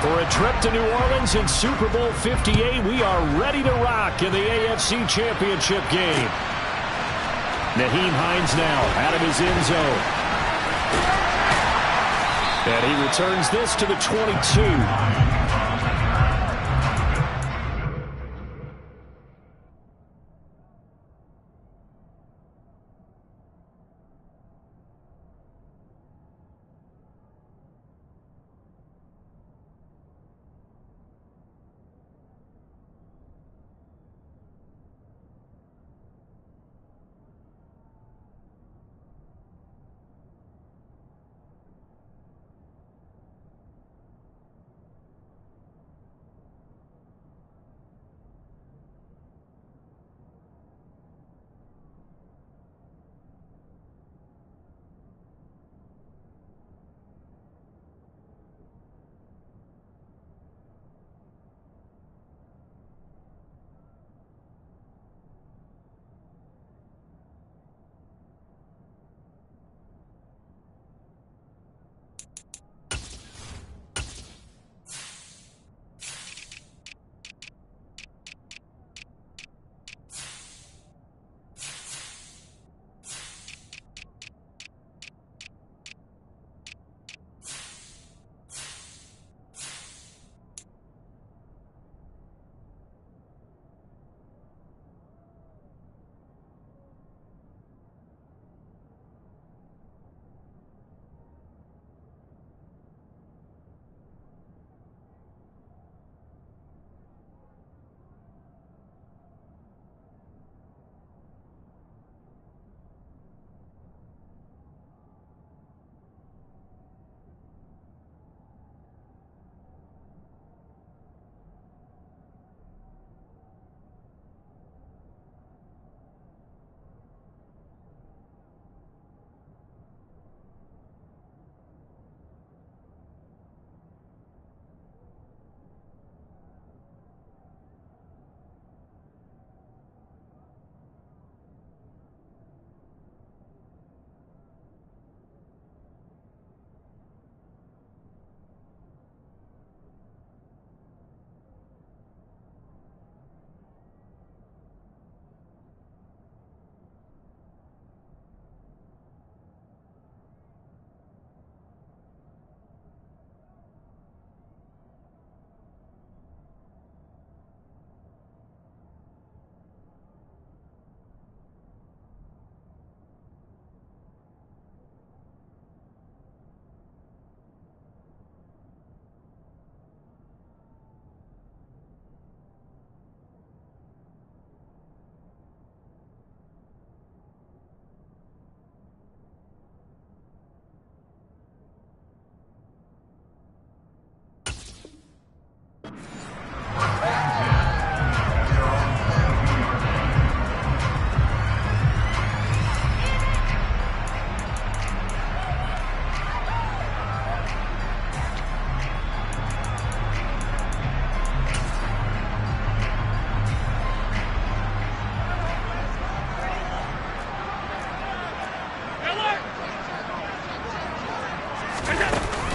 For a trip to New Orleans in Super Bowl 58, we are ready to rock in the AFC Championship game. Nyheim Hines now out of his end zone. And he returns this to the 22.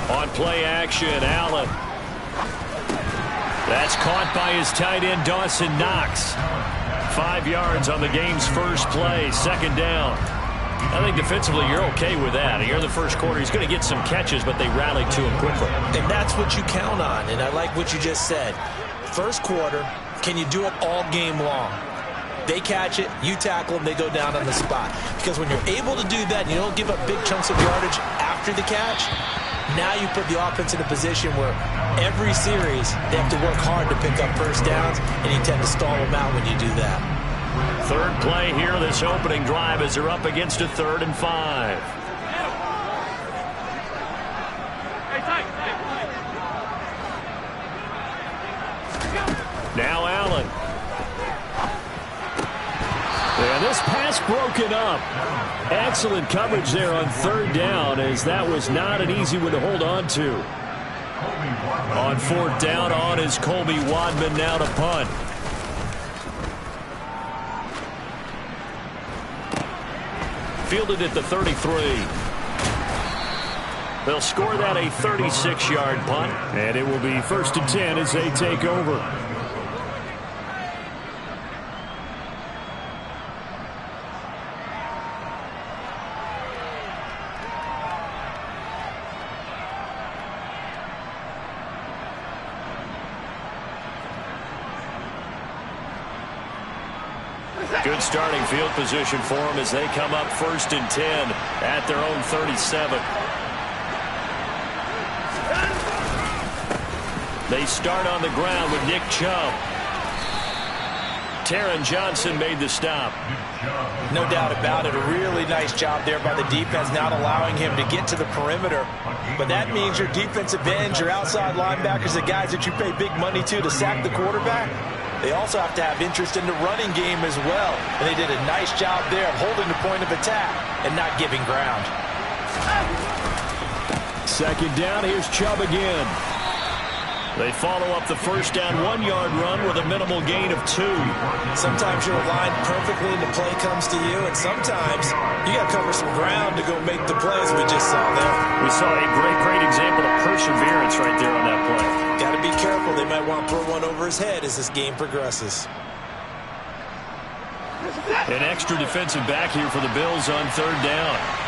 On play action, Allen. That's caught by his tight end, Dawson Knox. 5 yards on the game's first play, second down. I think defensively you're okay with that. Here in the first quarter, he's going to get some catches, but they rallied to him quickly. And that's what you count on, and I like what you just said. First quarter, can you do it all game long? They catch it, you tackle them, they go down on the spot. Because when you're able to do that and you don't give up big chunks of yardage after the catch, now you put the offense in a position where every series they have to work hard to pick up first downs, and you tend to stall them out when you do that. Third play here, this opening drive, as they're up against a 3rd and 5. Now Allen. And this pass broken up. Excellent coverage there on 3rd down, as that was not an easy one to hold on to. On 4th down on is Colby Wadman now to punt. Fielded at the 33. They'll score that a 36-yard punt, and it will be 1st and 10 as they take over. Good starting field position for them as they come up 1st and 10 at their own 37. They start on the ground with Nick Chubb. Taron Johnson made the stop. No doubt about it. A really nice job there by the defense, not allowing him to get to the perimeter. But that means your defensive ends, your outside linebackers, the guys that you pay big money to sack the quarterback, they also have to have interest in the running game as well. And they did a nice job there of holding the point of attack and not giving ground. 2nd down, here's Chubb again. They follow up the 1st down 1-yard run with a minimal gain of 2. Sometimes you're aligned perfectly and the play comes to you, and sometimes you got to cover some ground to go make the plays we just saw there. We saw a great example of perseverance right there on that play. Got to be careful. They might want to throw one over his head as this game progresses. An extra defensive back here for the Bills on 3rd down.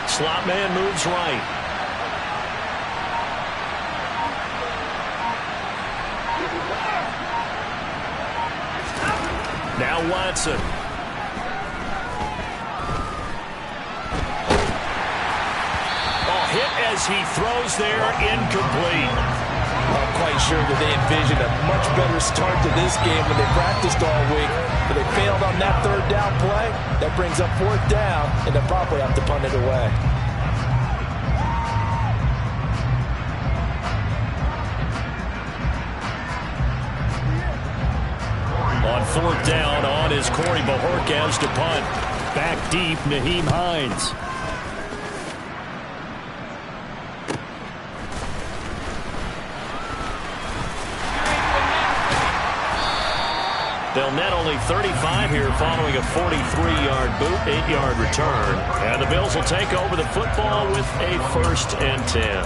Slot man moves right. Now Watson. Hit as he throws there, incomplete. I'm quite sure that they envisioned a much better start to this game when they practiced all week, but they failed on that 3rd down play. That brings up 4th down, and they'll probably have to punt it away. On 4th down, on is Corey Bojorquez to punt. Back deep, Nyheim Hines. They'll net only 35 here following a 43-yard boot, 8-yard return. And the Bills will take over the football with a 1st and 10.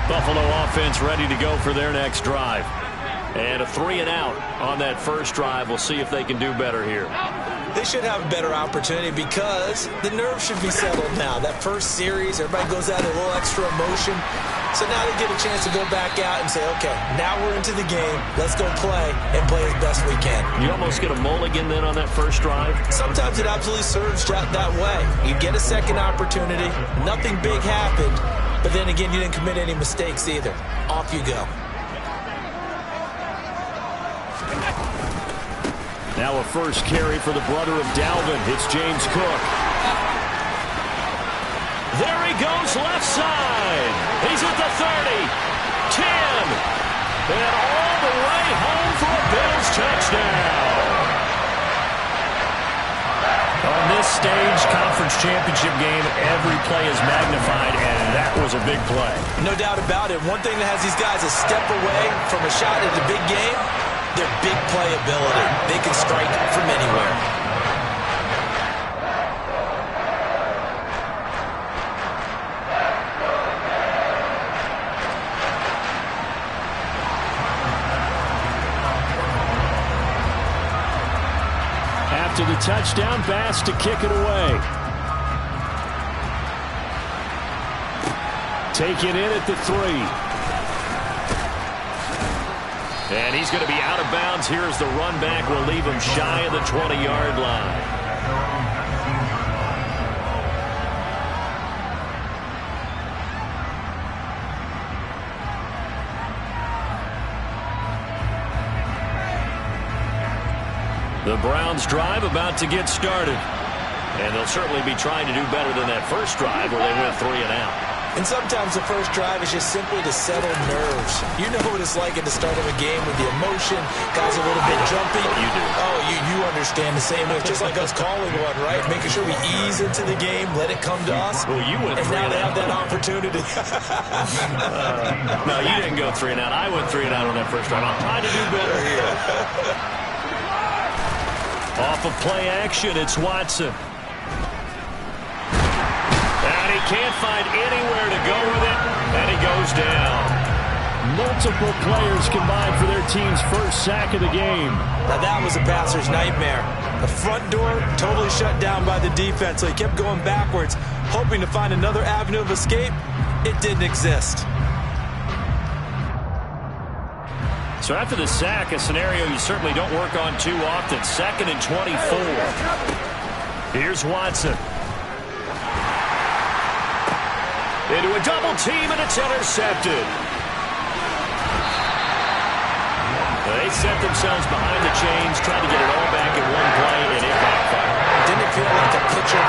Buffalo offense ready to go for their next drive. And a 3 and out on that first drive. We'll see if they can do better here. They should have a better opportunity because the nerves should be settled now. That first series, everybody goes out a little extra emotion. So now they get a chance to go back out and say, okay, now we're into the game. Let's go play and play as best we can. You almost get a mulligan then on that first drive? Sometimes it absolutely serves that way. You get a second opportunity. Nothing big happened. But then again, you didn't commit any mistakes either. Off you go. Now a first carry for the brother of Dalvin. It's James Cook. There he goes left side. He's at the 30, 10, and all the way home for a Bills touchdown. On this stage, conference championship game, every play is magnified, and that was a big play. No doubt about it. One thing that has these guys a step away from a shot at the big game, their big playability. They can strike from anywhere. After the touchdown pass to kick it away. Taken in at the 3. And he's going to be out of bounds here as the run back will leave him shy of the 20-yard line. The Browns drive about to get started. And they'll certainly be trying to do better than that first drive where they went 3 and out. And sometimes the first drive is just simply to settle nerves. You know what it's like at the start of a game with the emotion, guys a little bit jumpy. You do. Oh, you understand the same way. It's just like us calling one, right? Making sure we ease into the game, let it come to us. Well, you went and three now and they out. have that opportunity. No, you didn't go 3 and out. I went 3 and out on that first drive. I'm trying to do better here. Off of play action, it's Watson. And he can't find anywhere to go with it, and he goes down. Multiple players combined for their team's first sack of the game. Now that was a passer's nightmare. The front door totally shut down by the defense, so he kept going backwards, hoping to find another avenue of escape. It didn't exist. So after the sack, a scenario you certainly don't work on too often. 2nd and 24. Here's Watson. Into a double team, and it's intercepted. They set themselves behind the chains, trying to get it all back in one play, and it backfired. Didn't it feel like a pitcher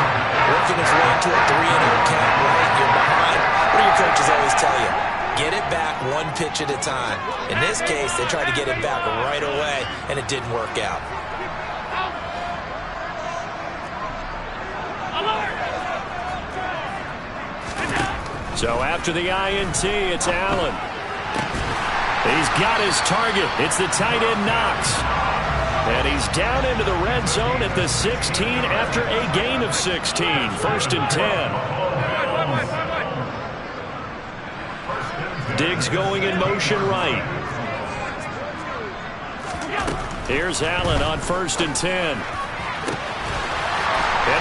working his way into a 3-and-out count, right? You're behind. What do your coaches always tell you? Get it back one pitch at a time. In this case, they tried to get it back right away, and it didn't work out. So after the INT, it's Allen. He's got his target. It's the tight end Knox. And he's down into the red zone at the 16 after a gain of 16. 1st and 10. Diggs going in motion right. Here's Allen on 1st and 10. And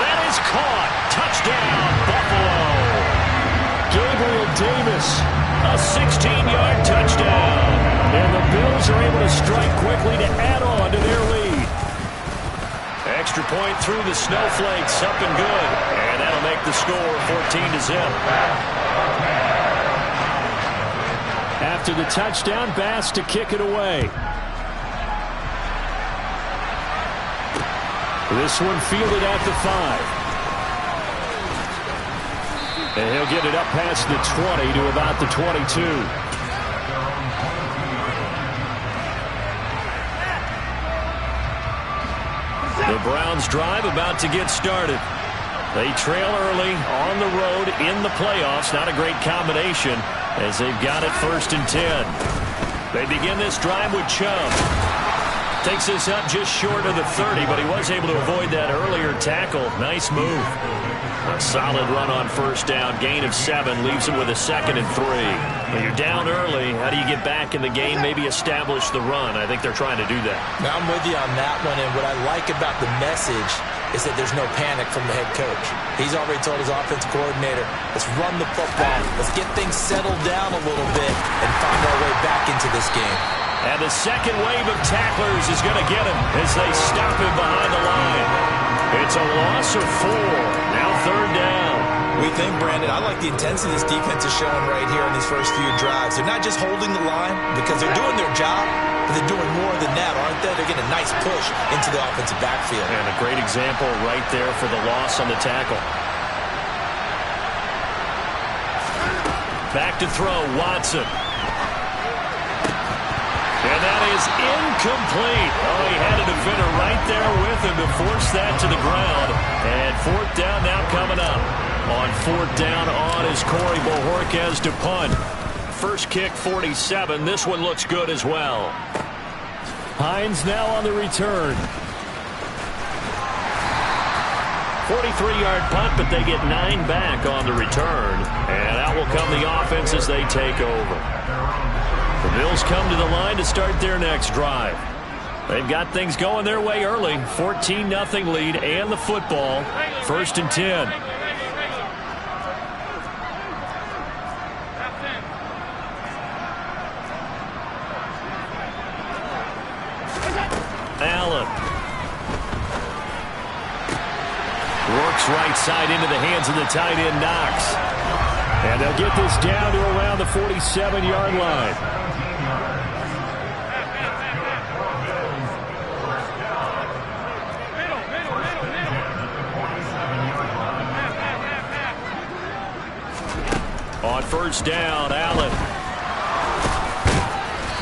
that is caught. Touchdown, Buffalo. Gabriel Davis, a 16-yard touchdown. And the Bills are able to strike quickly to add on to their lead. Extra point through the snowflakes, up and good. And that'll make the score 14-0. After the touchdown, Bass to kick it away. This one fielded at the 5. And he'll get it up past the 20 to about the 22. The Browns drive about to get started. They trail early on the road in the playoffs. Not a great combination as they've got it 1st and 10. They begin this drive with Chubb. Takes this up just short of the 30, but he was able to avoid that earlier tackle. Nice move. A solid run on 1st down. Gain of 7 leaves him with a 2nd and 3. When you're down early, how do you get back in the game? Maybe establish the run. I think they're trying to do that. Now, I'm with you on that one, and what I like about the message is that there's no panic from the head coach. He's already told his offensive coordinator, let's run the football. Let's get things settled down a little bit and find our way back into this game. And the second wave of tacklers is going to get him as they stop him behind the line. It's a loss of 4. Now 3rd down. We think, Brandon, I like the intensity this defense is showing right here in these first few drives. They're not just holding the line because they're doing their job, but they're doing more than that, aren't they? They're getting a nice push into the offensive backfield. And a great example right there for the loss on the tackle. Back to throw, Watson. And that is incomplete. Oh, he had a defender right there with him to force that to the ground. And 4th down now coming up. On 4th down on is Corey Bojorquez to punt. First kick 47. This one looks good as well. Hines now on the return. 43-yard punt, but they get 9 back on the return. And out will come the offense as they take over. The Bills come to the line to start their next drive. They've got things going their way early. 14-0 lead and the football. 1st and 10. Allen. Works right side into the hands of the tight end Knox. And they'll get this down to around the 47-yard line. On first down. Allen.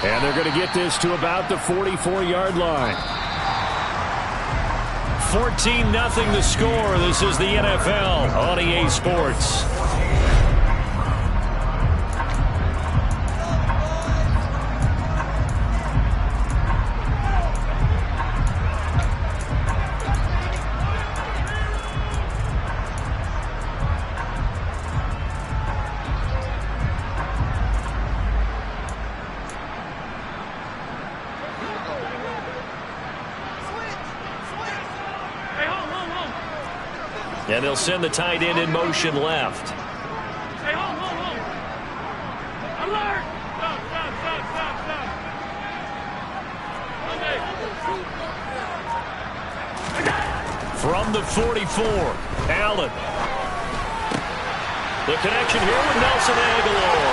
And they're going to get this to about the 44-yard line. 14-0 the score. This is the NFL on EA Sports. And they'll send the tight end in motion left. Hey, hold. Alert! Stop. From the 44, Allen. The connection here with Nelson Aguilar.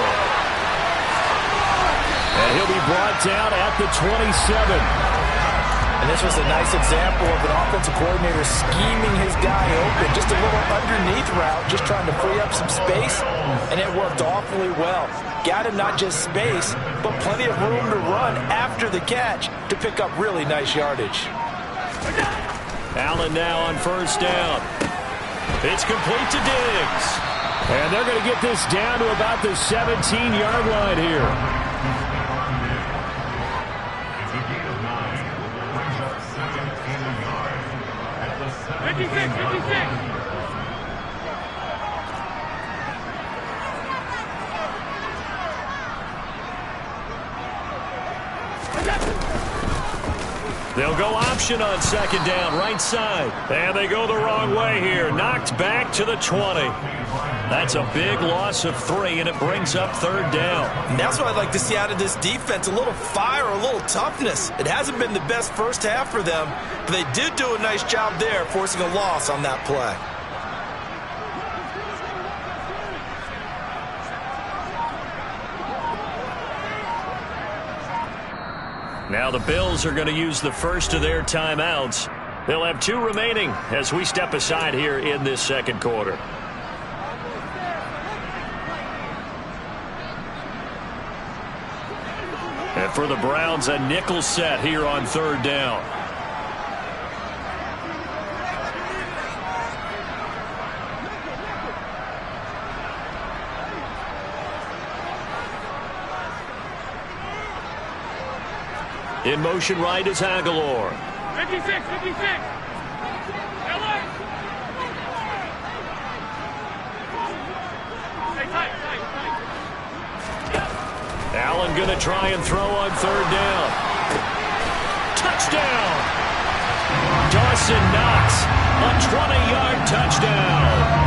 And he'll be brought down at the 27. And this was a nice example of an offensive coordinator scheming his guy open. Just a little underneath route, just trying to free up some space, and it worked awfully well. Got him not just space, but plenty of room to run after the catch to pick up really nice yardage. Allen now on first down. It's complete to Diggs. And they're going to get this down to about the 17-yard line here. 56. They'll go option on second down, right side. And they go the wrong way here. Knocked back to the 20. That's a big loss of 3, and it brings up third down. And that's what I'd like to see out of this defense, a little fire, a little toughness. It hasn't been the best first half for them, but they did do a nice job there, forcing a loss on that play. Now the Bills are going to use the first of their timeouts. They'll have 2 remaining as we step aside here in this second quarter. And for the Browns, a nickel set here on third down. In motion right is Aguilar. 56. Alert! Stay tight. Allen going to try and throw on third down. Touchdown! Dawson Knox, a 20-yard touchdown.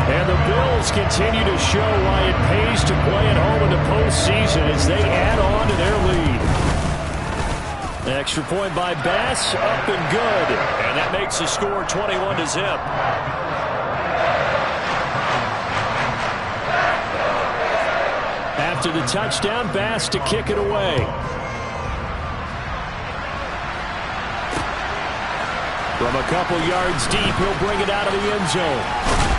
And the Bills continue to show why it pays to play at home in the postseason as they add on to their lead. Extra point by Bass, up and good. And that makes the score 21-0. After the touchdown, Bass to kick it away. From a couple yards deep, he'll bring it out of the end zone.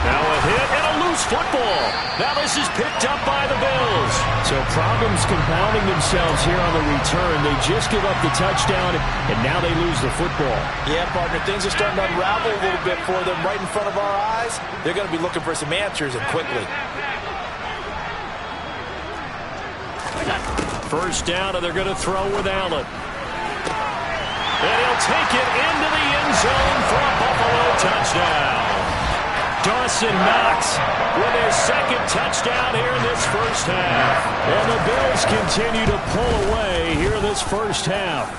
Now a hit and a loose football. Now this is picked up by the Bills. So problems compounding themselves here on the return. They just give up the touchdown, and now they lose the football. Yeah, partner, things are starting to unravel a little bit for them right in front of our eyes. They're going to be looking for some answers, and quickly. First down, and they're going to throw with Allen. And he'll take it into the end zone for a Buffalo touchdown. Dawson Knox with their second touchdown here in this first half. And the Bills continue to pull away here in this first half.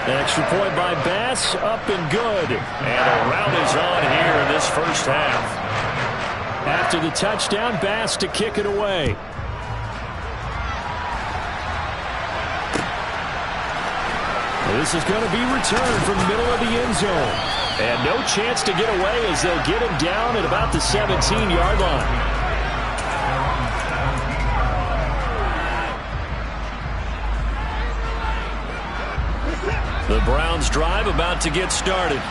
Extra point by Bass, up and good. And a rout is on here in this first half. After the touchdown, Bass to kick it away. This is going to be returned from the middle of the end zone. And no chance to get away as they'll get him down at about the 17-yard line. The Browns drive about to get started.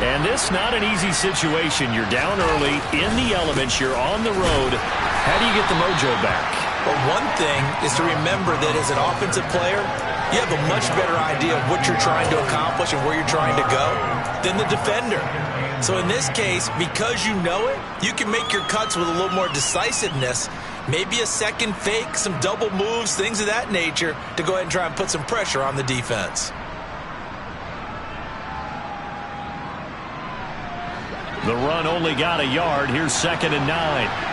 And this not an easy situation. You're down early, in the elements, you're on the road. How do you get the mojo back? Well, one thing is to remember that as an offensive player, you have a much better idea of what you're trying to accomplish and where you're trying to go than the defender. So in this case, because you know it, you can make your cuts with a little more decisiveness, maybe a second fake, some double moves, things of that nature, to go ahead and try and put some pressure on the defense. The run only got a yard. Here's 2nd and 9.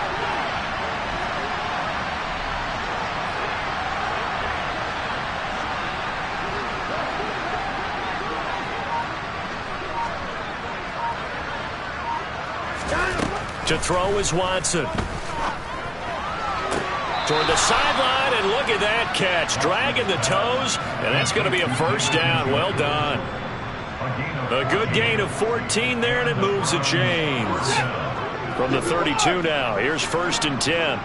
To throw is Watson. Toward the sideline, and look at that catch. Dragging the toes, and that's going to be a first down. Well done. A good gain of 14 there, and it moves the chains. From the 32 now, here's 1st and 10.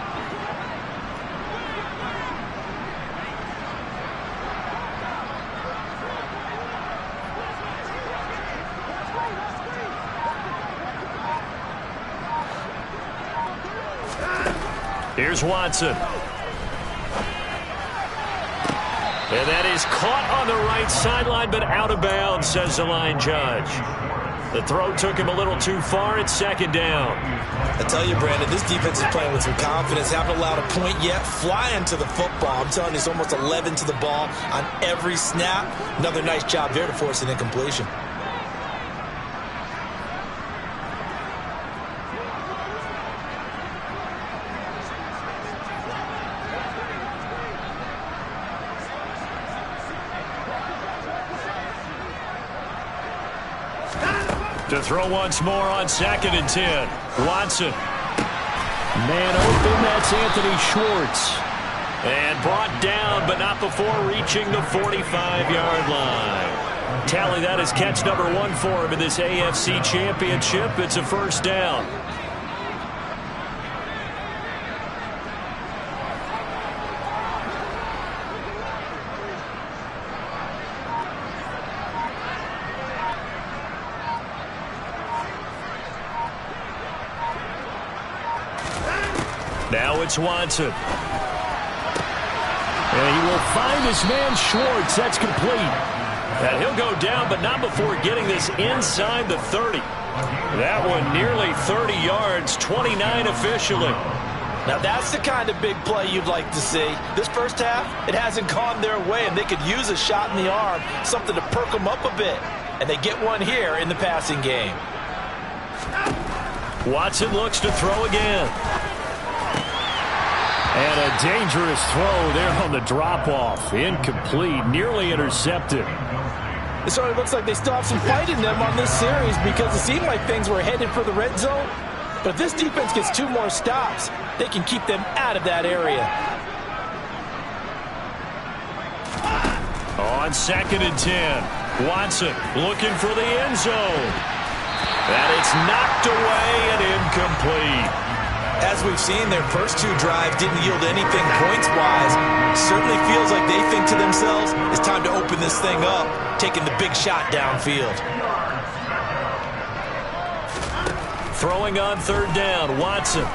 Here's Watson. And that is caught on the right sideline, but out of bounds, says the line judge. The throw took him a little too far. It's 2nd down. I tell you, Brandon, this defense is playing with some confidence. Haven't allowed a point yet. Flying to the football. I'm telling you, it's almost 11 to the ball on every snap. Another nice job there to force an incompletion. To throw once more on 2nd and 10. Watson. Man open, that's Anthony Schwartz. And brought down, but not before reaching the 45-yard line. Tally that as catch number 1 for him in this AFC Championship. It's a first down. Now it's Watson. And he will find his man Schwartz. That's complete. And he'll go down, but not before getting this inside the 30. That one nearly 30 yards, 29 officially. Now that's the kind of big play you'd like to see. This first half, it hasn't gone their way, and they could use a shot in the arm, something to perk them up a bit. And they get one here in the passing game. Watson looks to throw again. And a dangerous throw there on the drop-off. Incomplete, nearly intercepted. It certainly looks like they still have some fight in them on this series because it seemed like things were headed for the red zone. But if this defense gets 2 more stops, they can keep them out of that area. On 2nd and 10, Watson looking for the end zone. And it's knocked away and incomplete. As we've seen, their first 2 drives didn't yield anything points-wise. Certainly feels like they think to themselves, it's time to open this thing up, taking the big shot downfield. Throwing on 3rd down, Watson.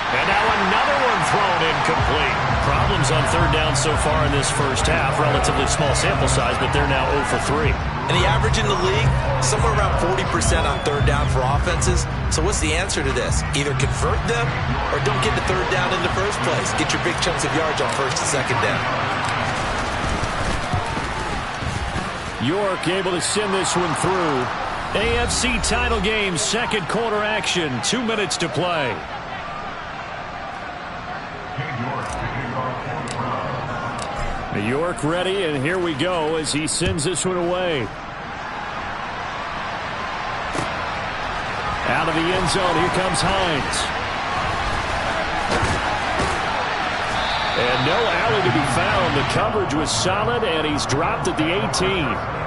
And now another one thrown incomplete. Problems on 3rd down so far in this first half. Relatively small sample size, but they're now 0 for 3. And the average in the league, somewhere around 40% on 3rd down for offenses. So what's the answer to this? Either convert them or don't get to 3rd down in the first place. Get your big chunks of yards on 1st and 2nd down. York able to send this one through. AFC title game, 2nd quarter action. 2 minutes to play. York ready, and here we go as he sends this one away. Out of the end zone, here comes Hines. And no alley to be found. The coverage was solid, and he's dropped at the 18.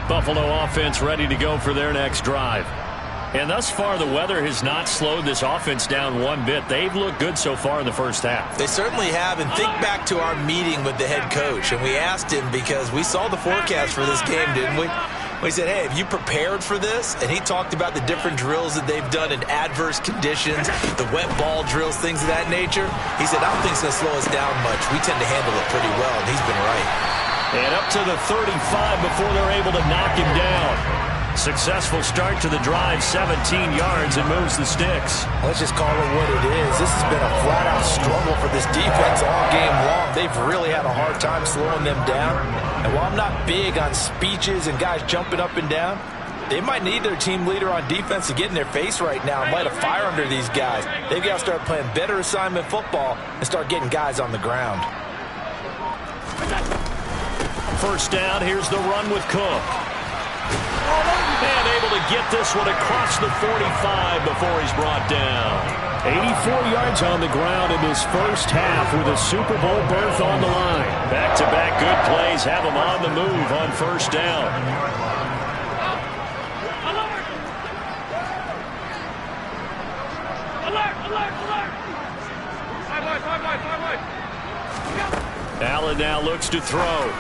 Buffalo offense ready to go for their next drive. And thus far, the weather has not slowed this offense down one bit. They've looked good so far in the first half. They certainly have, and think back to our meeting with the head coach, and we asked him because we saw the forecast for this game, didn't we? We said, hey, have you prepared for this? And he talked about the different drills that they've done in adverse conditions, the wet ball drills, things of that nature. He said, I don't think it's going to slow us down much. We tend to handle it pretty well, and he's been right. And up to the 35 before they're able to knock him down. Successful start to the drive, 17 yards, and moves the sticks. Let's just call it what it is. This has been a flat-out struggle for this defense all game long. They've really had a hard time slowing them down. And while I'm not big on speeches and guys jumping up and down, they might need their team leader on defense to get in their face right now and light a fire under these guys. They've got to start playing better assignment football and start getting guys on the ground. First down, here's the run with Cook. And able to get this one across the 45 before he's brought down. 84 yards on the ground in his first half with a Super Bowl berth on the line. Back-to-back good plays have him on the move on first down. Allen now looks to throw.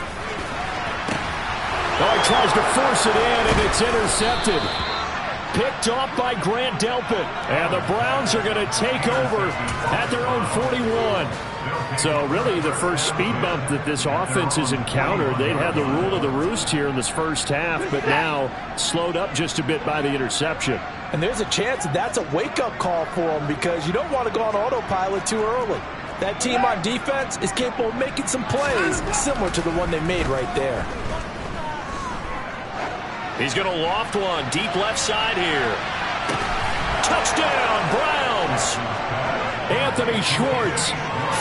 Oh, he tries to force it in, and it's intercepted. Picked off by Grant Delpit. And the Browns are going to take over at their own 41. So really the first speed bump that this offense has encountered. They'd had the rule of the roost here in this first half, but now slowed up just a bit by the interception. And there's a chance that that's a wake-up call for them because you don't want to go on autopilot too early. That team on defense is capable of making some plays similar to the one they made right there. He's going to loft one deep left side here. Touchdown, Browns. Anthony Schwartz,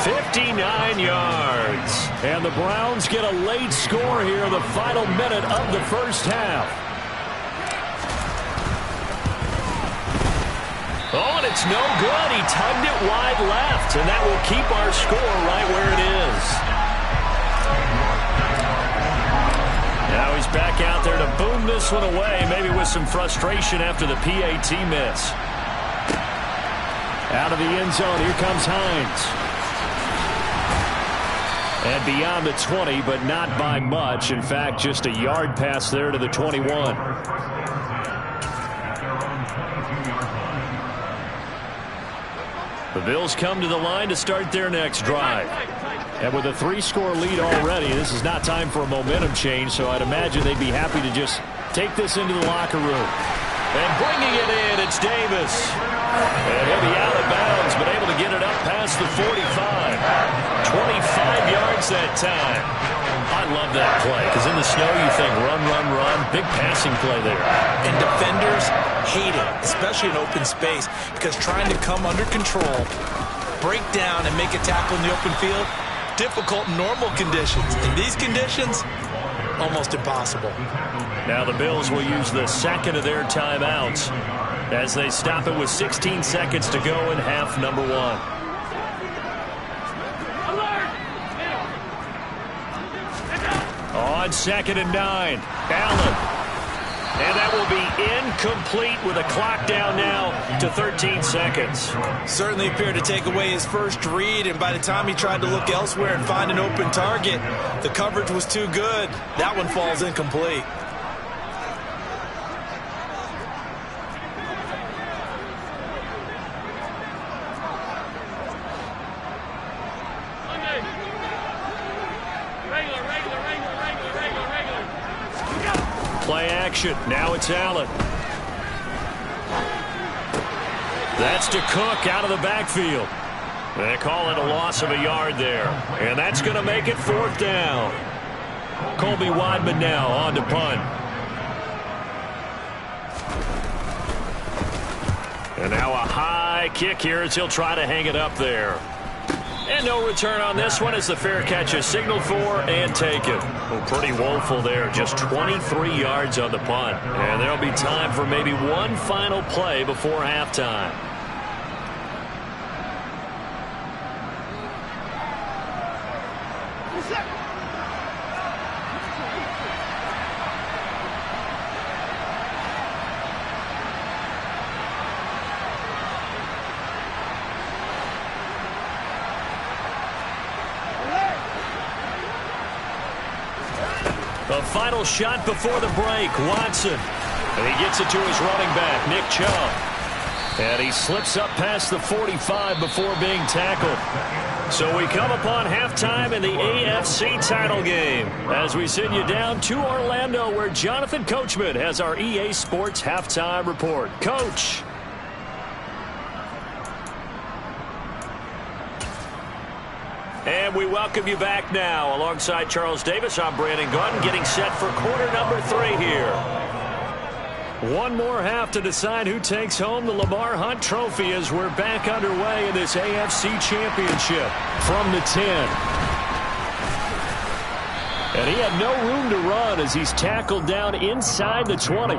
59 yards. And the Browns get a late score here in the final minute of the first half. Oh, and it's no good. He tugged it wide left, and that will keep our score right where it is. Now he's back out there to boom this one away, maybe with some frustration after the PAT miss. Out of the end zone, here comes Hines. And beyond the 20, but not by much. In fact, just a yard pass there to the 21. The Bills come to the line to start their next drive. And with a 3-score lead already, this is not time for a momentum change, so I'd imagine they'd be happy to just take this into the locker room. And bringing it in, it's Davis. And he'll be out of bounds, but able to get it up past the 45. 25 yards that time. I love that play, because in the snow you think run, run, run. Big passing play there. And defenders hate it, especially in open space, because trying to come under control, break down, and make a tackle in the open field, difficult in normal conditions. In these conditions, almost impossible. Now the Bills will use the second of their timeouts as they stop it with 16 seconds to go in half number one. On 2nd and 9, Allen. And that will be incomplete with a clock down now to 13 seconds. Certainly appeared to take away his first read, and by the time he tried to look elsewhere and find an open target, the coverage was too good. That one falls incomplete. Play action. Now it's Allen. That's to Cook out of the backfield. They call it a loss of a yard there. And that's going to make it 4th down. Colby Wadman now on to punt. And now a high kick here as he'll try to hang it up there. And no return on this one as the fair catch is signaled for and taken. Oh, pretty woeful there. Just 23 yards on the punt. And there'll be time for maybe one final play before halftime. A final shot before the break. Watson. And he gets it to his running back, Nick Chubb. And he slips up past the 45 before being tackled. So we come upon halftime in the AFC title game as we send you down to Orlando, where Jonathan Coachman has our EA Sports halftime report. Coach. And we welcome you back now. Alongside Charles Davis, I'm Brandon Gunn, getting set for quarter number 3 here. One more half to decide who takes home the Lamar Hunt Trophy as we're back underway in this AFC Championship from the 10. And he had no room to run as he's tackled down inside the 20.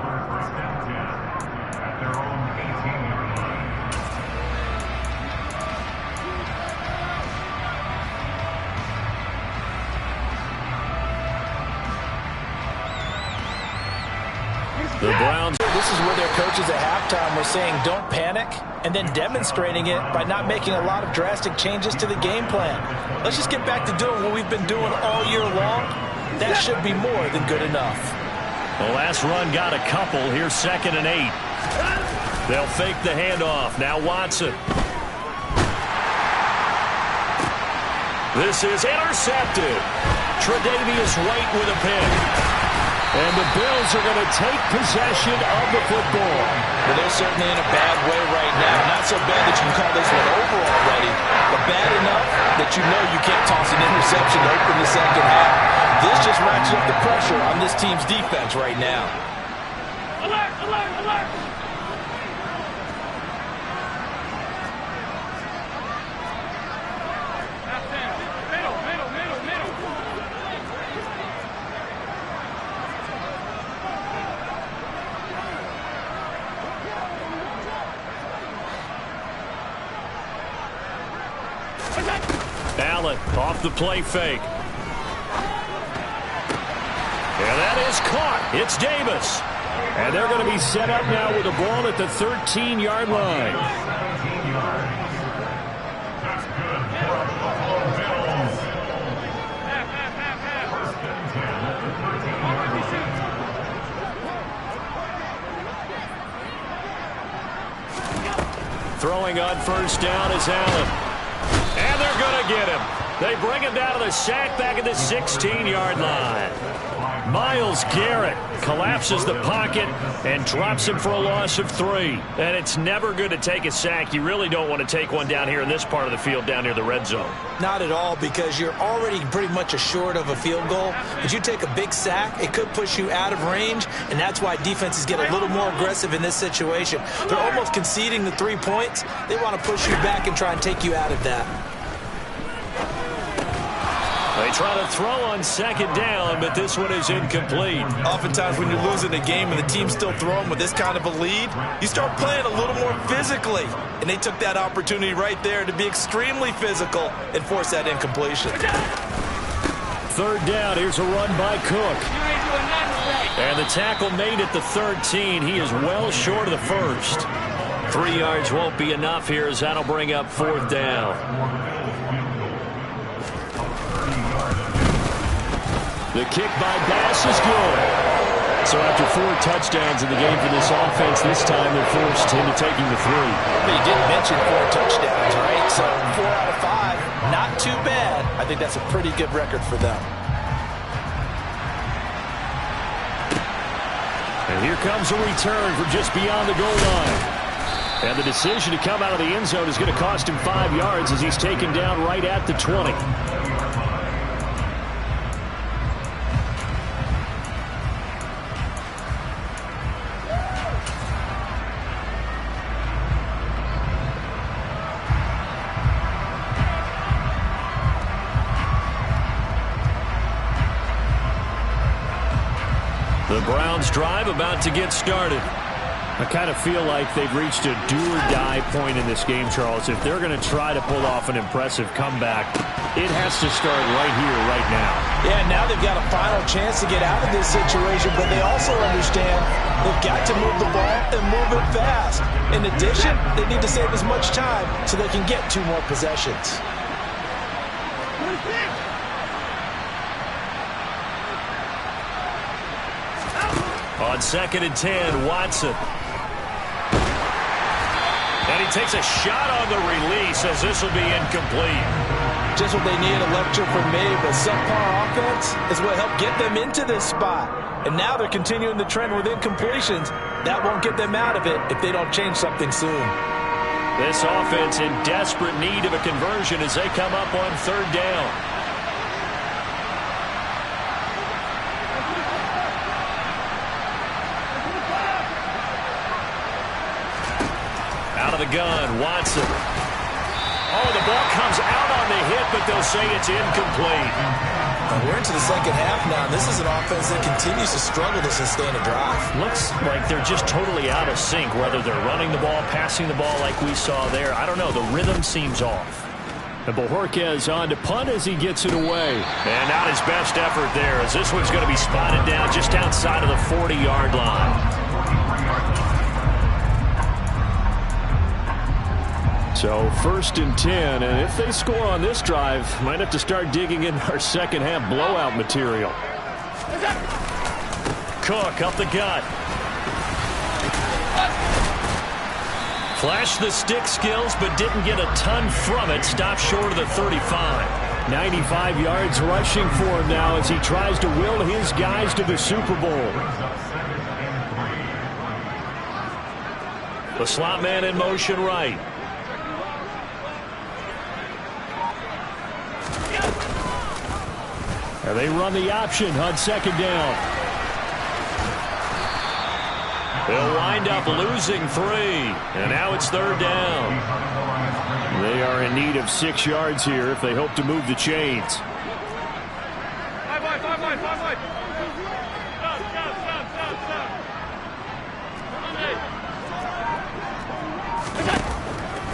The Browns. This is where their coaches at halftime were saying don't panic, and then demonstrating it by not making a lot of drastic changes to the game plan. Let's just get back to doing what we've been doing all year long. That should be more than good enough. The last run got a couple. Here's 2nd and 8. They'll fake the handoff. Now Watson. This is intercepted. Tre'Davious White with a pick. And the Bills are going to take possession of the football. Well, they're certainly in a bad way right now. Not so bad that you can call this one over already, but bad enough that you know you can't toss an interception to open the second half. This just ratchets up the pressure on this team's defense right now. Alert, alert, alert! Middle, middle, middle, middle. Allen off the play fake. And that is caught. It's Davis. And they're going to be set up now with the ball at the 13-yard line. Throwing on first down is Allen. And they're going to get him. They bring him down to the sack back at the 16-yard line. Myles Garrett collapses the pocket and drops him for a loss of 3. And it's never good to take a sack. You really don't want to take one down here in this part of the field down near the red zone. Not at all, because you're already pretty much assured of a field goal. But you take a big sack, it could push you out of range, and that's why defenses get a little more aggressive in this situation. They're almost conceding the 3 points. They want to push you back and try and take you out of that. They try to throw on second down, but this one is incomplete. Oftentimes when you're losing a game and the team's still throwing with this kind of a lead, you start playing a little more physically. And they took that opportunity right there to be extremely physical and force that incompletion. 3rd down. Here's a run by Cook. And the tackle made at the 13. He is well short of the first. 3 yards won't be enough here as that'll bring up 4th down. The kick by Bass is good. So after 4 touchdowns in the game for this offense, this time they're forced into taking the 3. But you didn't mention 4 touchdowns, right? So 4 out of 5, not too bad. I think that's a pretty good record for them. And here comes a return from just beyond the goal line. And the decision to come out of the end zone is going to cost him 5 yards as he's taken down right at the 20. The Browns drive about to get started. I kind of feel like they've reached a do-or-die point in this game, Charles. If they're going to try to pull off an impressive comeback, it has to start right here, right now. Yeah, now they've got a final chance to get out of this situation, but they also understand they've got to move the ball and move it fast. In addition, they need to save as much time so they can get 2 more possessions. On 2nd and 10, Watson. And he takes a shot on the release as this will be incomplete. Just what they need, a lecture from me, but subpar offense is what helped get them into this spot. And now they're continuing the trend with incompletions. That won't get them out of it if they don't change something soon. This offense in desperate need of a conversion as they come up on 3rd down. Out of the gun, Watson. Oh, the ball comes out on the hit, but they'll say it's incomplete. We're into the second half now, and this is an offense that continues to struggle to sustain a drive. Looks like they're just totally out of sync, whether they're running the ball, passing the ball like we saw there. I don't know. The rhythm seems off. And Bojorquez on to punt as he gets it away. And not his best effort there, as this one's going to be spotted down just outside of the 40-yard line. So 1st and 10, and if they score on this drive, might have to start digging in our second half blowout material. Cook up the gut. Flashed the stick skills, but didn't get a ton from it. Stopped short of the 35. 95 yards rushing for him now as he tries to will his guys to the Super Bowl. The slot man in motion right. And they run the option on 2nd down. They'll wind up losing 3. And now it's 3rd down. They are in need of 6 yards here if they hope to move the chains.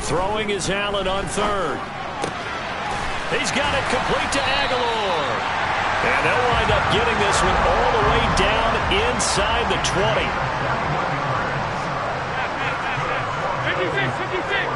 Throwing is Allen on 3rd. He's got it complete to Aguilar. And they'll wind up getting this one all the way down inside the 20. 56, 56.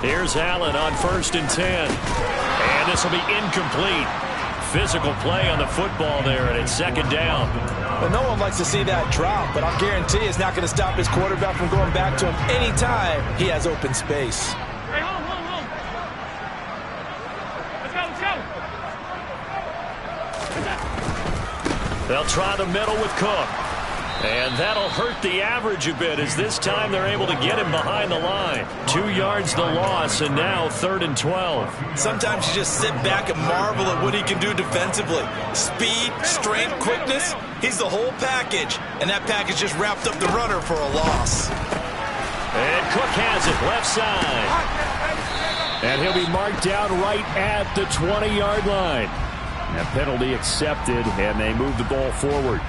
Here's Allen on 1st and 10. And this will be incomplete. Physical play on the football there, and it's 2nd down. Well, no one likes to see that drop, but I'll guarantee it's not going to stop his quarterback from going back to him anytime he has open space. Hey, hold. Let's go. They'll try the middle with Cook. And that'll hurt the average a bit as this time they're able to get him behind the line. 2 yards the loss, and now 3rd and 12. Sometimes you just sit back and marvel at what he can do defensively. Speed, strength, quickness, he's the whole package. And that package just wrapped up the runner for a loss. And Cook has it left side. And he'll be marked down right at the 20-yard line. That penalty accepted, and they move the ball forward.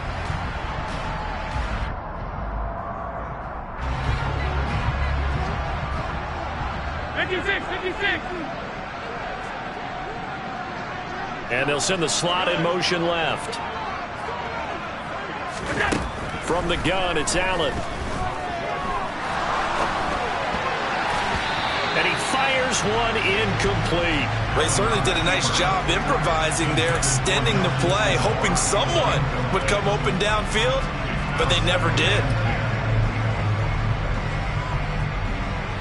And they'll send the slot in motion left. From the gun, it's Allen. And he fires one incomplete. They certainly did a nice job improvising there, extending the play, hoping someone would come open downfield, but they never did.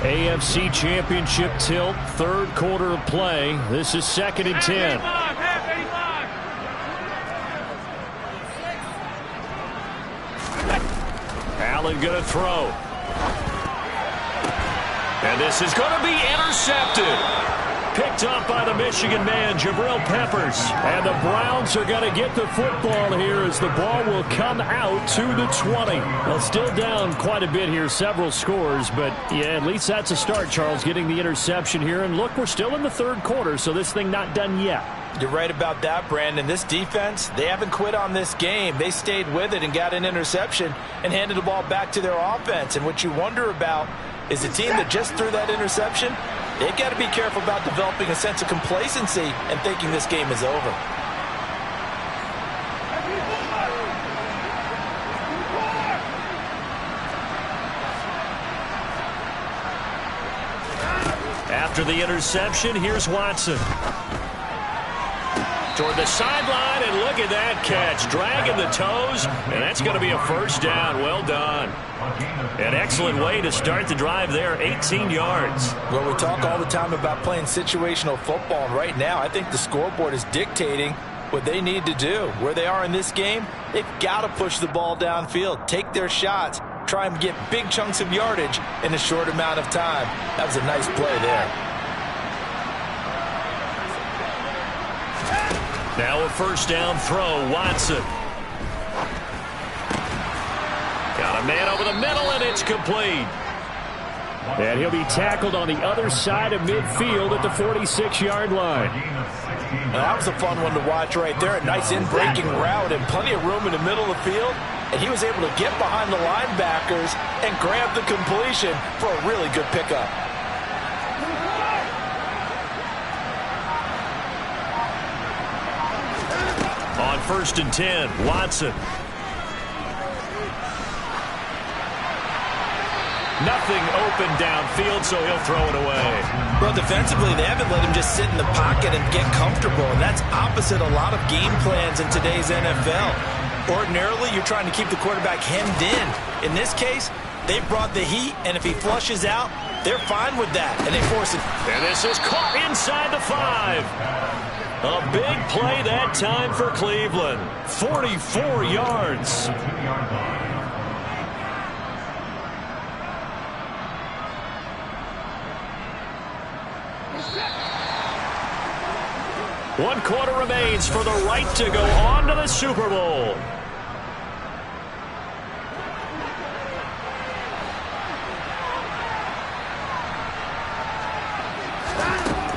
AFC Championship tilt, 3rd quarter of play. This is 2nd and 10. Allen going to throw. And this is going to be intercepted. Picked up by the Michigan man, Jabril Peppers. And the Browns are going to get the football here as the ball will come out to the 20. Well, still down quite a bit here, several scores. But, yeah, at least that's a start, Charles, getting the interception here. And, look, we're still in the 3rd quarter, so this thing not done yet. You're right about that, Brandon. This defense, they haven't quit on this game. They stayed with it and got an interception and handed the ball back to their offense. And what you wonder about is the team that just threw that interception, they've got to be careful about developing a sense of complacency and thinking this game is over. After the interception, here's Watson. Toward the sideline, and look at that catch. Dragging the toes, and that's going to be a first down. Well done. An excellent way to start the drive there, 18 yards. Well, we talk all the time about playing situational football, and right now I think the scoreboard is dictating what they need to do. Where they are in this game, they've got to push the ball downfield, take their shots, try and get big chunks of yardage in a short amount of time. That was a nice play there. Now a first down throw, Watson. Got a man over the middle, and it's complete. And he'll be tackled on the other side of midfield at the 46-yard line. Now, that was a fun one to watch right there. A nice in-breaking route and plenty of room in the middle of the field. And he was able to get behind the linebackers and grab the completion for a really good pickup. On 1st and 10, Watson. Nothing open downfield, so he'll throw it away. Well, defensively, they haven't let him just sit in the pocket and get comfortable, and that's opposite a lot of game plans in today's NFL. Ordinarily, you're trying to keep the quarterback hemmed in. In this case, they brought the heat, and if he flushes out, they're fine with that, and they force it. And this is caught inside the 5. A big play that time for Cleveland. 44 yards. One quarter remains for the right to go on to the Super Bowl.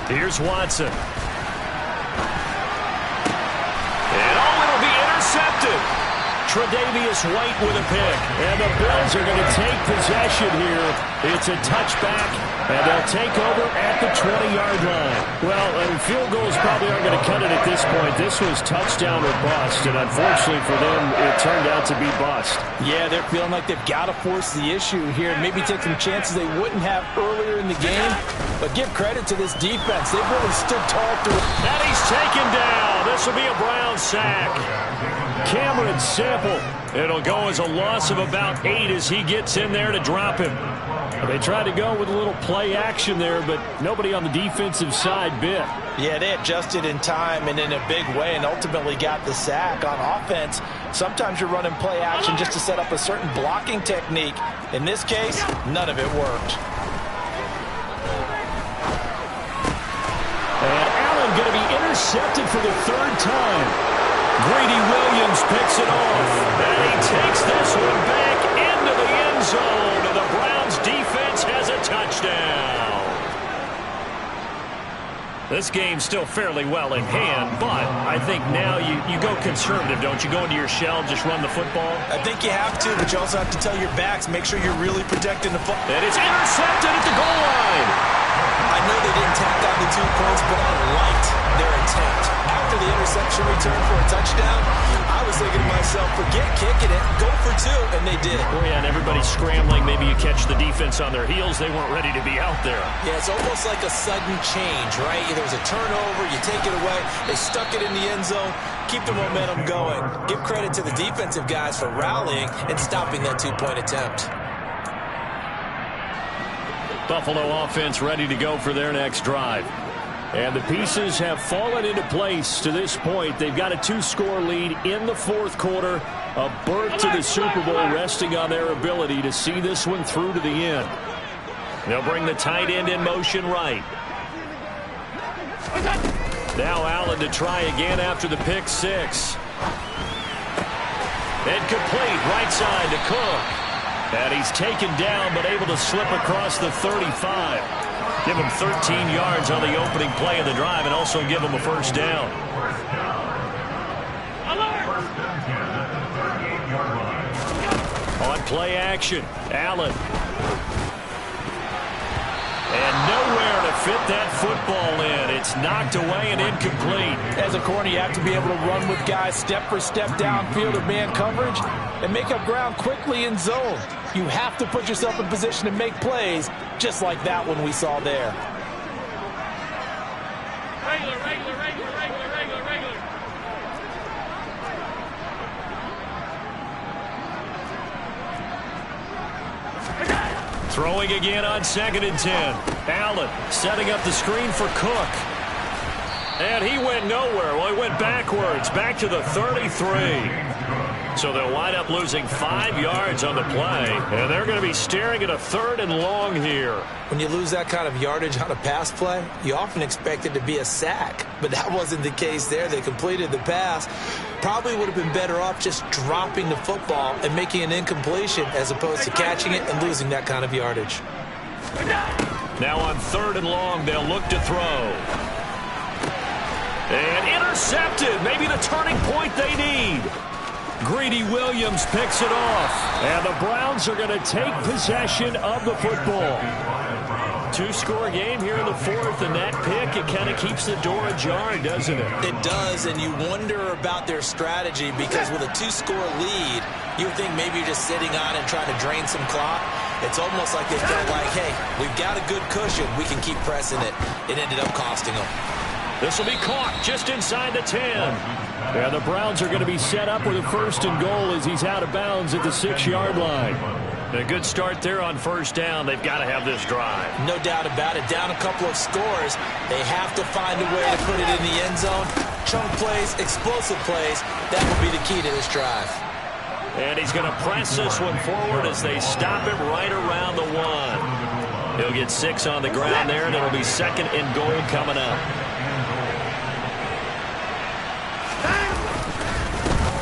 Here's Watson. And it'll be intercepted. Tre'Davious White with a pick. And the Bills are going to take possession here. It's a touchback, and they'll take over at the 20-yard line. Well, field goals probably aren't going to cut it at this point. This was touchdown or bust, and unfortunately for them, it turned out to be bust. Yeah, they're feeling like they've got to force the issue here, maybe take some chances they wouldn't have earlier in the game. But give credit to this defense. They've really stood tall through it. And he's taken down. This will be a Brown sack. Cameron Sample. It'll go as a loss of about 8 as he gets in there to drop him. They tried to go with a little play action there, but nobody on the defensive side bit. Yeah, they adjusted in time and in a big way and ultimately got the sack. On offense, sometimes you're running play action just to set up a certain blocking technique. In this case, none of it worked. And Allen going to be intercepted for the 3rd time. Greedy Williams picks it off. And he takes this one back into the end zone. And the Browns defense has a touchdown. This game's still fairly well in hand, but I think now you go conservative, don't you? Go into your shell, just run the football. I think you have to, but you also have to tell your backs, make sure you're really protecting the football. And it's intercepted at the goal line. I know they didn't tack on the 2 points, but I liked their attempt. After the interception return for a touchdown, I was thinking to myself, forget kicking it, go for 2, and they did. Oh, yeah, and everybody's scrambling. Maybe you catch the defense on their heels. They weren't ready to be out there. Yeah, it's almost like a sudden change, right? There was a turnover, you take it away, they stuck it in the end zone, keep the momentum going. Give credit to the defensive guys for rallying and stopping that 2-point attempt. Buffalo offense ready to go for their next drive. And the pieces have fallen into place to this point. They've got a 2-score lead in the 4th quarter. A berth to the Super Bowl resting on their ability to see this one through to the end. They'll bring the tight end in motion right. Now Allen to try again after the pick 6. And complete right side to Cook. And he's taken down but able to slip across the 35. Give him 13 yards on the opening play of the drive and also give him a first down. On play action, Allen. And nowhere to fit that football in. It's knocked away and incomplete. As a corner, you have to be able to run with guys step for step downfield or man coverage and make up ground quickly in zone. You have to put yourself in position to make plays just like that one we saw there. Throwing again on 2nd and 10. Allen setting up the screen for Cook. And he went nowhere. Well, he went backwards, back to the 33. So they'll wind up losing 5 yards on the play, and they're going to be staring at a 3rd and long here. When you lose that kind of yardage on a pass play, you often expect it to be a sack, but that wasn't the case there. They completed the pass. Probably would have been better off just dropping the football and making an incompletion as opposed to catching it and losing that kind of yardage. Now on 3rd and long, they'll look to throw. And intercepted. Maybe the turning point they need. Greedy Williams picks it off. And the Browns are going to take possession of the football. 2-score game here in the 4th, and that pick, it kind of keeps the door ajar, doesn't it? It does, and you wonder about their strategy because with a 2-score lead, you would think maybe you're just sitting on and trying to drain some clock. It's almost like they felt like, hey, we've got a good cushion. We can keep pressing it. It ended up costing them. This will be caught just inside the 10. And the Browns are going to be set up with a 1st and goal as he's out of bounds at the 6-yard line. A good start there on 1st down. They've got to have this drive. No doubt about it. Down a couple of scores. They have to find a way to put it in the end zone. Chunk plays, explosive plays. That will be the key to this drive. And he's going to press this one forward as they stop him right around the 1. He'll get 6 on the ground there, and it'll be 2nd and goal coming up.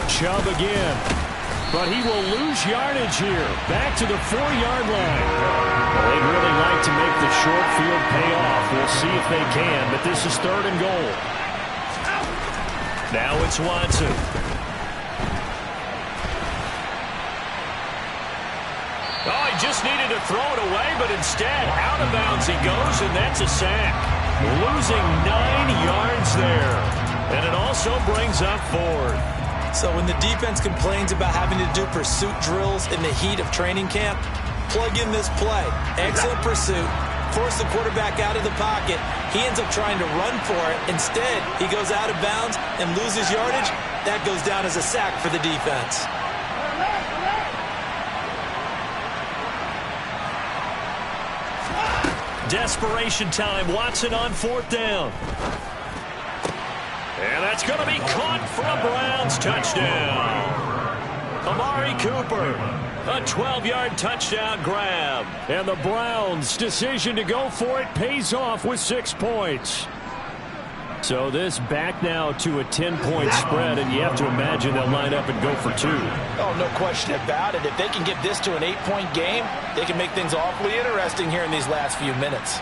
Chubb again, but he will lose yardage here. Back to the 4-yard line. Well, they'd really like to make the short field pay off. We'll see if they can, but this is 3rd and goal. Now it's Watson. Oh, he just needed to throw it away, but instead, out of bounds he goes, and that's a sack. Losing 9 yards there. And it also brings up 4th. So when the defense complains about having to do pursuit drills in the heat of training camp, plug in this play. Excellent pursuit. Force the quarterback out of the pocket. He ends up trying to run for it. Instead, he goes out of bounds and loses yardage. That goes down as a sack for the defense. Desperation time. Watson on 4th down. And that's going to be caught for a Browns touchdown. Amari Cooper, a 12-yard touchdown grab. And the Browns' decision to go for it pays off with 6 points. So this back now to a 10-point spread, and you have to imagine they'll line up and go for 2. Oh, no question about it. If they can get this to an 8-point game, they can make things awfully interesting here in these last few minutes.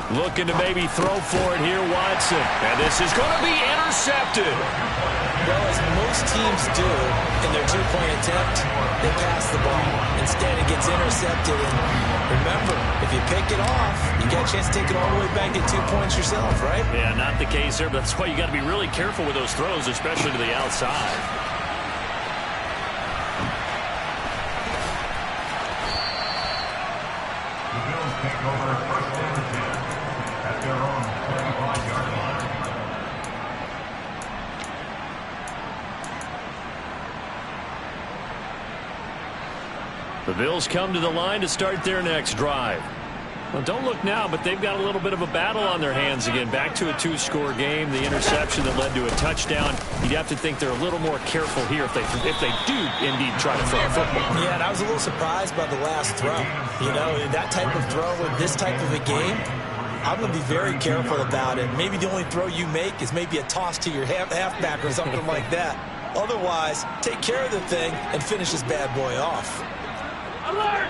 Looking to maybe throw for it here, Watson. And this is going to be intercepted. Well, as most teams do in their 2-point attempt, they pass the ball. Instead, it gets intercepted. And remember, if you pick it off, you get a chance to take it all the way back at 2 points yourself, right? Yeah, not the case there, but that's why you got to be really careful with those throws, especially to the outside. The Bills take over 1st and 10 at their own 25-yard line. The Bills come to the line to start their next drive. Well, don't look now, but they've got a little bit of a battle on their hands again. Back to a 2-score game. The interception that led to a touchdown. You'd have to think they're a little more careful here if they do indeed try to throw a football. Yeah, and I was a little surprised by the last throw. You know, that type of throw in this type of a game, I'm going to be very careful about it. Maybe the only throw you make is maybe a toss to your halfback or something like that. Otherwise, take care of the thing and finish this bad boy off. Alert!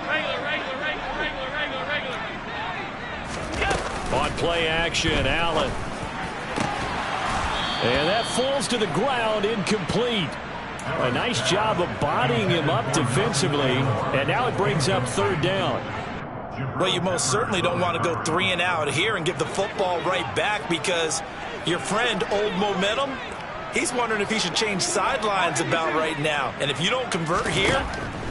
Regular. On play action, Allen. And that falls to the ground, incomplete. A nice job of bodying him up defensively. And now it brings up 3rd down. Well, you most certainly don't want to go 3 and out here and give the football right back because your friend, Old Momentum, He's wondering if he should change sidelines about right now. And if you don't convert here,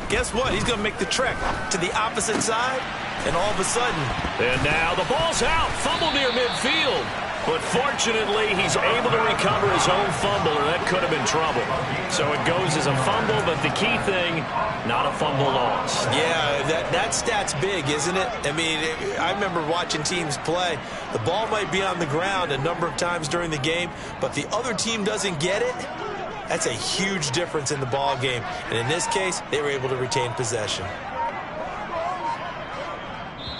guess what? He's going to make the trek to the opposite side, and all of a sudden. And now the ball's out. Fumble near midfield. But fortunately, he's able to recover his own fumble, or that could have been trouble. So it goes as a fumble, but the key thing, not a fumble loss. Yeah, that stat's big, isn't it? I mean, I remember watching teams play. The ball might be on the ground a number of times during the game, but the other team doesn't get it. That's a huge difference in the ball game. And in this case, they were able to retain possession.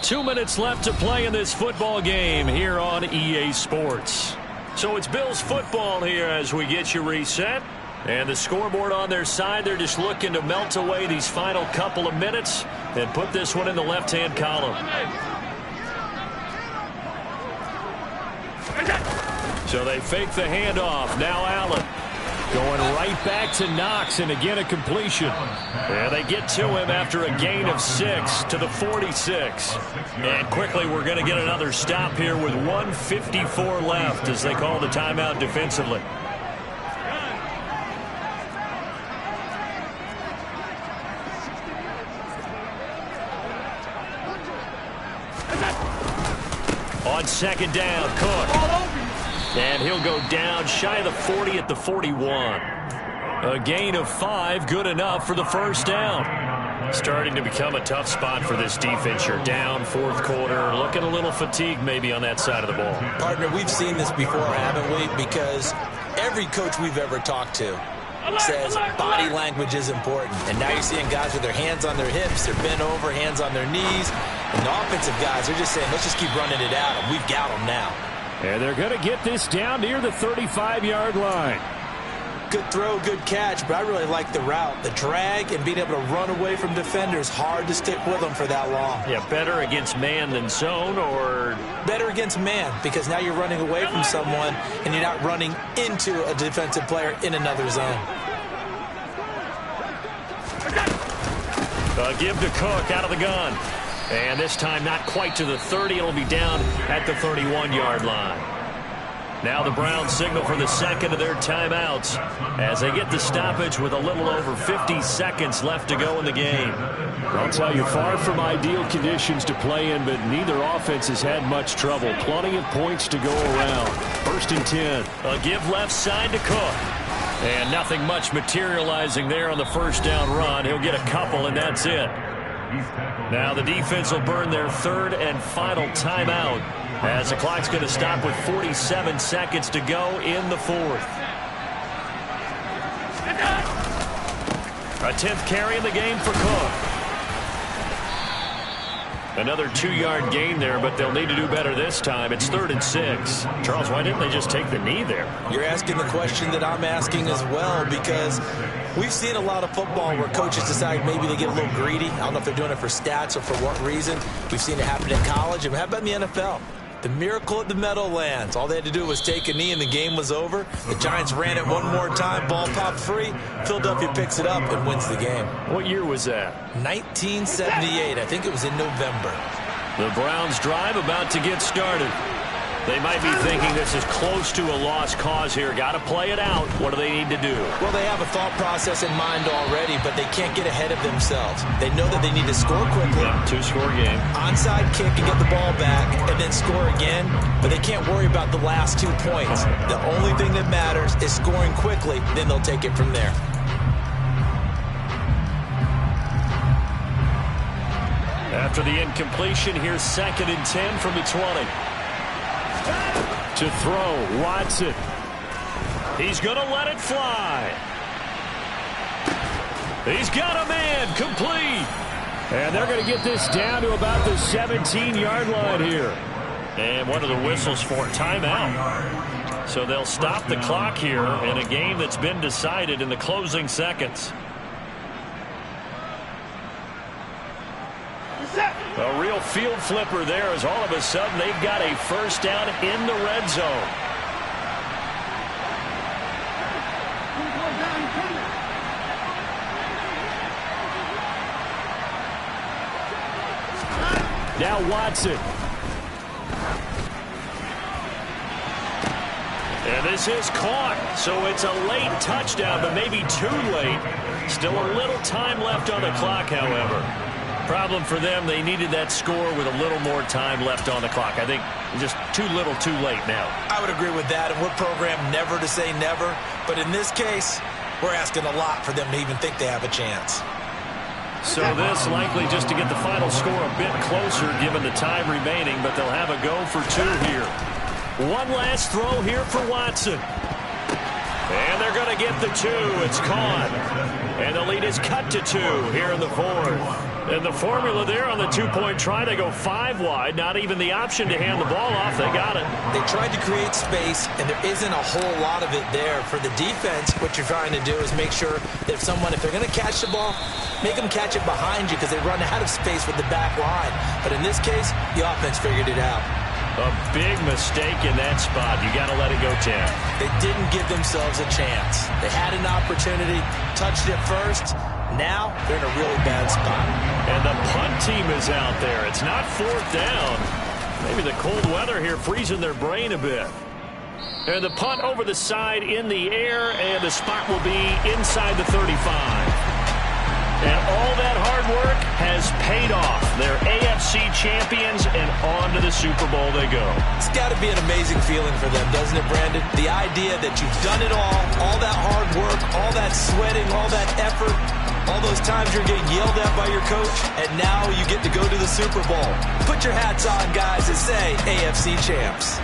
2 minutes left to play in this football game here on EA Sports. So it's Bills football here as we get you reset. And the scoreboard on their side, they're just looking to melt away these final couple of minutes and put this one in the left-hand column. So they fake the handoff. Now Allen going right back to Knox, and again a completion. And they get to him after a gain of 6 to the 46. And quickly we're going to get another stop here with 1:54 left as they call the timeout defensively. On second down, Cook. And he'll go down shy of the 40 at the 41. A gain of 5, good enough for the first down. Starting to become a tough spot for this defense. You're down fourth quarter, looking a little fatigued maybe on that side of the ball. Partner, we've seen this before, haven't we? Because every coach we've ever talked to says body language is important. And now you're seeing guys with their hands on their hips, they're bent over, hands on their knees. And the offensive guys are just saying, let's just keep running it out, and we've got them now. And they're going to get this down near the 35-yard line. Good throw, good catch, but I really like the route. The drag and being able to run away from defenders, hard to stick with them for that long. Yeah, better against man than zone, or? Better against man, because now you're running away from someone and you're not running into a defensive player in another zone. Give to Cook out of the gun. And this time not quite to the 30. It'll be down at the 31-yard line. Now the Browns signal for the second of their timeouts as they get the stoppage with a little over 50 seconds left to go in the game. I'll tell you, far from ideal conditions to play in, but neither offense has had much trouble. Plenty of points to go around. 1st and 10. A give left side to Cook. And nothing much materializing there on the first down run. He'll get a couple, and that's it. Now the defense will burn their third and final timeout as the clock's going to stop with 47 seconds to go in the fourth. A 10th carry in the game for Cook. Another 2-yard gain there, but they'll need to do better this time. It's 3rd and 6. Charles, why didn't they just take the knee there? You're asking the question that I'm asking as well, because we've seen a lot of football where coaches decide maybe they get a little greedy. I don't know if they're doing it for stats or for what reason. We've seen it happen in college, and how about in the NFL? The miracle at the Meadowlands. All they had to do was take a knee and the game was over. The Giants ran it one more time. Ball popped free. Philadelphia picks it up and wins the game. What year was that? 1978. I think it was in November. The Browns drive about to get started. They might be thinking this is close to a lost cause here. Got to play it out. What do they need to do? Well, they have a thought process in mind already, but they can't get ahead of themselves. They know that they need to score quickly. Yeah, 2-score game. Onside kick and get the ball back and then score again, but they can't worry about the last 2 points. The only thing that matters is scoring quickly, then they'll take it from there. After the incompletion, here's 2nd and 10 from the 20. To throw, Watson. He's going to let it fly. He's got a man, complete. And they're going to get this down to about the 17-yard line here. And what are the whistles for? Timeout. So they'll stop the clock here in a game that's been decided in the closing seconds. A real field flipper there as all of a sudden they've got a first down in the red zone. Now Watson. And this is caught. So it's a late touchdown, but maybe too late. Still a little time left on the clock, however. Problem for them, they needed that score with a little more time left on the clock. I think just too little too late now. I would agree with that, and we're programmed never to say never. But in this case, we're asking a lot for them to even think they have a chance. So this likely just to get the final score a bit closer given the time remaining, but they'll have a go for two here. One last throw here for Watson. And they're going to get the two. It's caught. And the lead is cut to 2 here in the fourth. And the formula there on the two-point try to go 5 wide. Not even the option to hand the ball off. They got it. They tried to create space, and there isn't a whole lot of it there. For the defense, what you're trying to do is make sure that if they're going to catch the ball, make them catch it behind you because they run out of space with the back line. But in this case, the offense figured it out. A big mistake in that spot. You got to let it go, Tim. They didn't give themselves a chance. They had an opportunity, touched it first. Now they're in a really bad spot. And the punt team is out there. It's not 4th down. Maybe the cold weather here freezing their brain a bit. And the punt over the side in the air, and the spot will be inside the 35. And all that hard work has paid off. They're AFC champions, and on to the Super Bowl they go. It's got to be an amazing feeling for them, doesn't it, Brandon? The idea that you've done it all that hard work, all that sweating, all that effort, all those times you're getting yelled at by your coach, and now you get to go to the Super Bowl. Put your hats on, guys, and say AFC champs.